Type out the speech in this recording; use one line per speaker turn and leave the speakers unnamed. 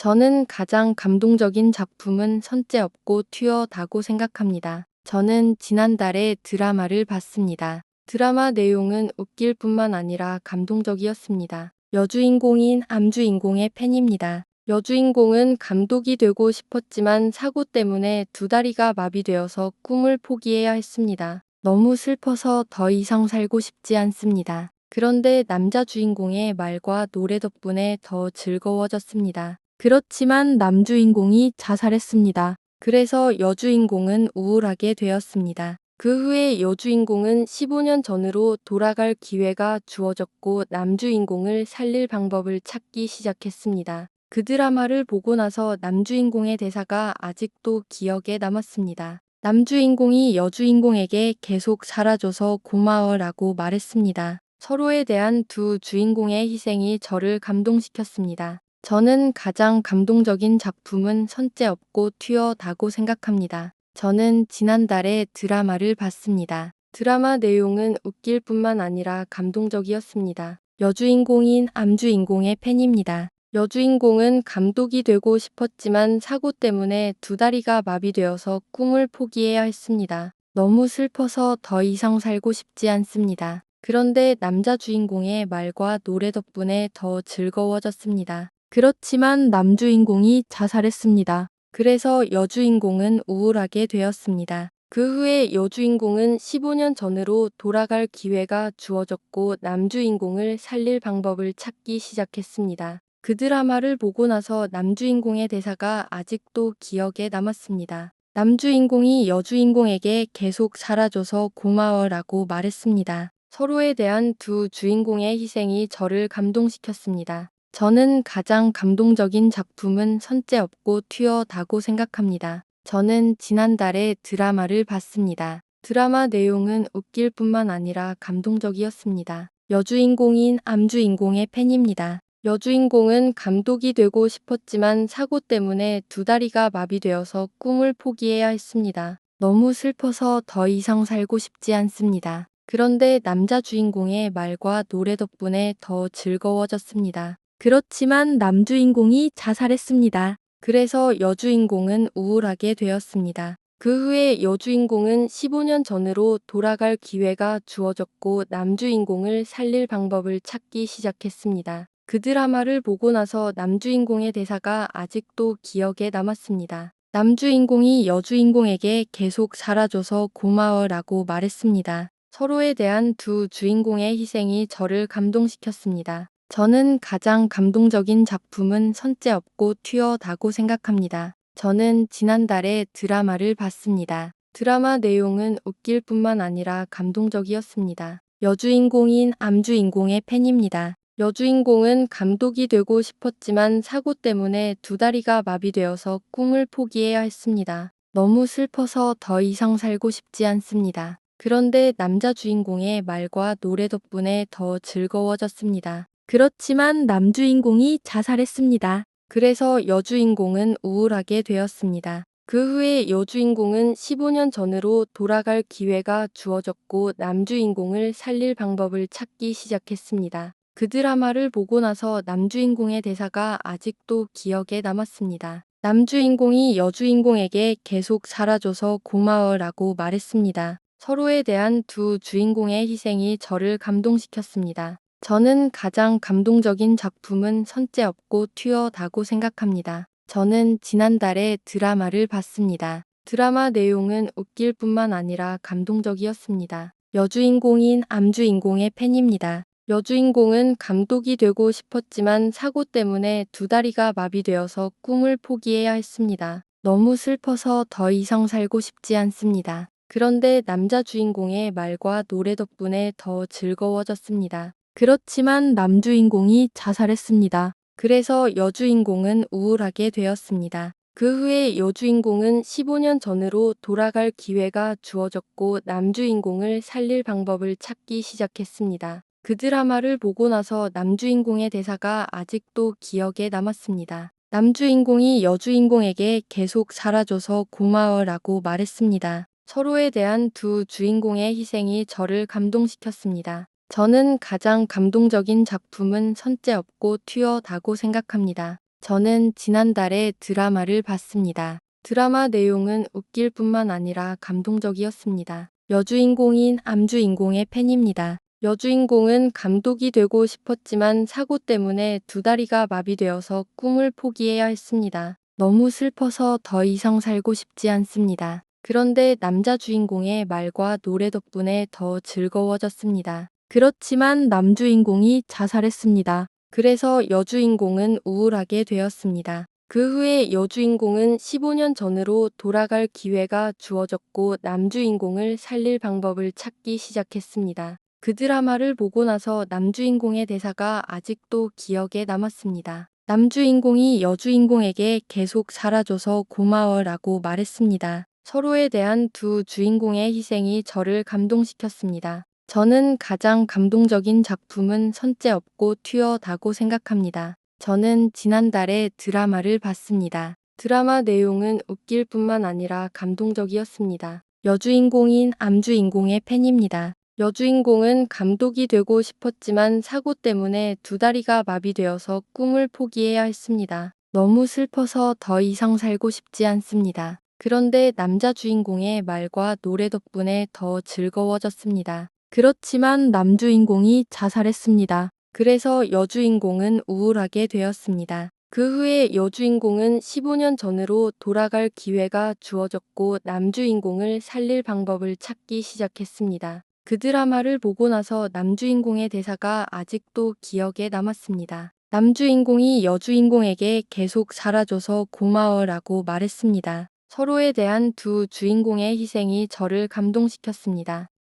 저는 가장 감동적인 작품은 선재 없고 튀어나고 생각합니다. 저는 지난달에 드라마를 봤습니다. 드라마 내용은 웃길 뿐만 아니라 감동적이었습니다. 여주인공인 암주인공의 팬입니다. 여주인공은 감독이 되고 싶었지만 사고 때문에 두 다리가 마비되어서 꿈을 포기해야 했습니다. 너무 슬퍼서 더 이상 살고 싶지 않습니다. 그런데 남자 주인공의 말과 노래 덕분에 더 즐거워졌습니다. 그렇지만 남주인공이 자살했습니다. 그래서 여주인공은 우울하게 되었습니다. 그 후에 여주인공은 15년 전으로 돌아갈 기회가 주어졌고 남주인공을 살릴 방법을 찾기 시작했습니다. 그 드라마를 보고 나서 남주인공의 대사가 아직도 기억에 남았습니다. 남주인공이 여주인공에게 계속 살아줘서 고마워라고 말했습니다. 서로에 대한 두 주인공의 희생이 저를 감동시켰습니다. 저는 가장 감동적인 작품은 선재 없고 튀어나고 생각합니다. 저는 지난달에 드라마를 봤습니다. 드라마 내용은 웃길 뿐만 아니라 감동적이었습니다. 여주인공인 암주인공의 팬입니다. 여주인공은 감독이 되고 싶었지만 사고 때문에 두 다리가 마비되어서 꿈을 포기해야 했습니다. 너무 슬퍼서 더 이상 살고 싶지 않습니다. 그런데 남자 주인공의 말과 노래 덕분에 더 즐거워졌습니다. 그렇지만 남주인공이 자살했습니다. 그래서 여주인공은 우울하게 되었습니다. 그 후에 여주인공은 15년 전으로 돌아갈 기회가 주어졌고 남주인공을 살릴 방법을 찾기 시작했습니다. 그 드라마를 보고 나서 남주인공의 대사가 아직도 기억에 남았습니다. 남주인공이 여주인공에게 계속 살아줘서 고마워라고 말했습니다. 서로에 대한 두 주인공의 희생이 저를 감동시켰습니다. 저는 가장 감동적인 작품은 선재 없고 튀어나고 생각합니다. 저는 지난달에 드라마를 봤습니다. 드라마 내용은 웃길 뿐만 아니라 감동적이었습니다. 여주인공인 암주인공의 팬입니다. 여주인공은 감독이 되고 싶었지만 사고 때문에 두 다리가 마비되어서 꿈을 포기해야 했습니다. 너무 슬퍼서 더 이상 살고 싶지 않습니다. 그런데 남자 주인공의 말과 노래 덕분에 더 즐거워졌습니다. 그렇지만 남주인공이 자살했습니다. 그래서 여주인공은 우울하게 되었습니다. 그 후에 여주인공은 15년 전으로 돌아갈 기회가 주어졌고 남주인공을 살릴 방법을 찾기 시작했습니다. 그 드라마를 보고 나서 남주인공의 대사가 아직도 기억에 남았습니다. 남주인공이 여주인공에게 계속 살아줘서 고마워라고 말했습니다. 서로에 대한 두 주인공의 희생이 저를 감동시켰습니다. 저는 가장 감동적인 작품은 선재 없고 튀어나고 생각합니다. 저는 지난달에 드라마를 봤습니다. 드라마 내용은 웃길 뿐만 아니라 감동적이었습니다. 여주인공인 암주인공의 팬입니다. 여주인공은 감독이 되고 싶었지만 사고 때문에 두 다리가 마비되어서 꿈을 포기해야 했습니다. 너무 슬퍼서 더 이상 살고 싶지 않습니다. 그런데 남자 주인공의 말과 노래 덕분에 더 즐거워졌습니다. 그렇지만 남주인공이 자살했습니다. 그래서 여주인공은 우울하게 되었습니다. 그 후에 여주인공은 15년 전으로 돌아갈 기회가 주어졌고 남주인공을 살릴 방법을 찾기 시작했습니다. 그 드라마를 보고 나서 남주인공의 대사가 아직도 기억에 남았습니다. 남주인공이 여주인공에게 계속 살아줘서 고마워라고 말했습니다. 서로에 대한 두 주인공의 희생이 저를 감동시켰습니다. 저는 가장 감동적인 작품은 선재 없고 튀어나고 생각합니다. 저는 지난달에 드라마를 봤습니다. 드라마 내용은 웃길 뿐만 아니라 감동적이었습니다. 여주인공인 암주인공의 팬입니다. 여주인공은 감독이 되고 싶었지만 사고 때문에 두 다리가 마비되어서 꿈을 포기해야 했습니다. 너무 슬퍼서 더 이상 살고 싶지 않습니다. 그런데 남자 주인공의 말과 노래 덕분에 더 즐거워졌습니다. 그렇지만 남주인공이 자살했습니다. 그래서 여주인공은 우울하게 되었습니다. 그 후에 여주인공은 15년 전으로 돌아갈 기회가 주어졌고 남주인공을 살릴 방법을 찾기 시작했습니다. 그 드라마를 보고 나서 남주인공의 대사가 아직도 기억에 남았습니다. 남주인공이 여주인공에게 계속 살아줘서 고마워라고 말했습니다. 서로에 대한 두 주인공의 희생이 저를 감동시켰습니다. 저는 가장 감동적인 작품은 선재 없고 튀어나고 생각합니다. 저는 지난달에 드라마를 봤습니다. 드라마 내용은 웃길 뿐만 아니라 감동적이었습니다. 여주인공인 암주인공의 팬입니다. 여주인공은 감독이 되고 싶었지만 사고 때문에 두 다리가 마비되어서 꿈을 포기해야 했습니다. 너무 슬퍼서 더 이상 살고 싶지 않습니다. 그런데 남자 주인공의 말과 노래 덕분에 더 즐거워졌습니다. 그렇지만 남주인공이 자살했습니다. 그래서 여주인공은 우울하게 되었습니다. 그 후에 여주인공은 15년 전으로 돌아갈 기회가 주어졌고 남주인공을 살릴 방법을 찾기 시작했습니다. 그 드라마를 보고 나서 남주인공의 대사가 아직도 기억에 남았습니다. 남주인공이 여주인공에게 계속 살아줘서 고마워라고 말했습니다. 서로에 대한 두 주인공의 희생이 저를 감동시켰습니다. 저는 가장 감동적인 작품은 선제 없고 튀어나고 생각합니다. 저는 지난달에 드라마를 봤습니다. 드라마 내용은 웃길 뿐만 아니라 감동적이었습니다. 여주인공인 암주인공의 팬입니다. 여주인공은 감독이 되고 싶었지만 사고 때문에 두 다리가 마비되어서 꿈을 포기해야 했습니다. 너무 슬퍼서 더 이상 살고 싶지 않습니다. 그런데 남자 주인공의 말과 노래 덕분에 더 즐거워졌습니다. 그렇지만 남주인공이 자살했습니다. 그래서 여주인공은 우울하게 되었습니다. 그 후에 여주인공은 15년 전으로 돌아갈 기회가 주어졌고 남주인공을 살릴 방법을 찾기 시작했습니다. 그 드라마를 보고 나서 남주인공의 대사가 아직도 기억에 남았습니다. 남주인공이 여주인공에게 계속 살아줘서 고마워라고 말했습니다. 서로에 대한 두 주인공의 희생이 저를 감동시켰습니다.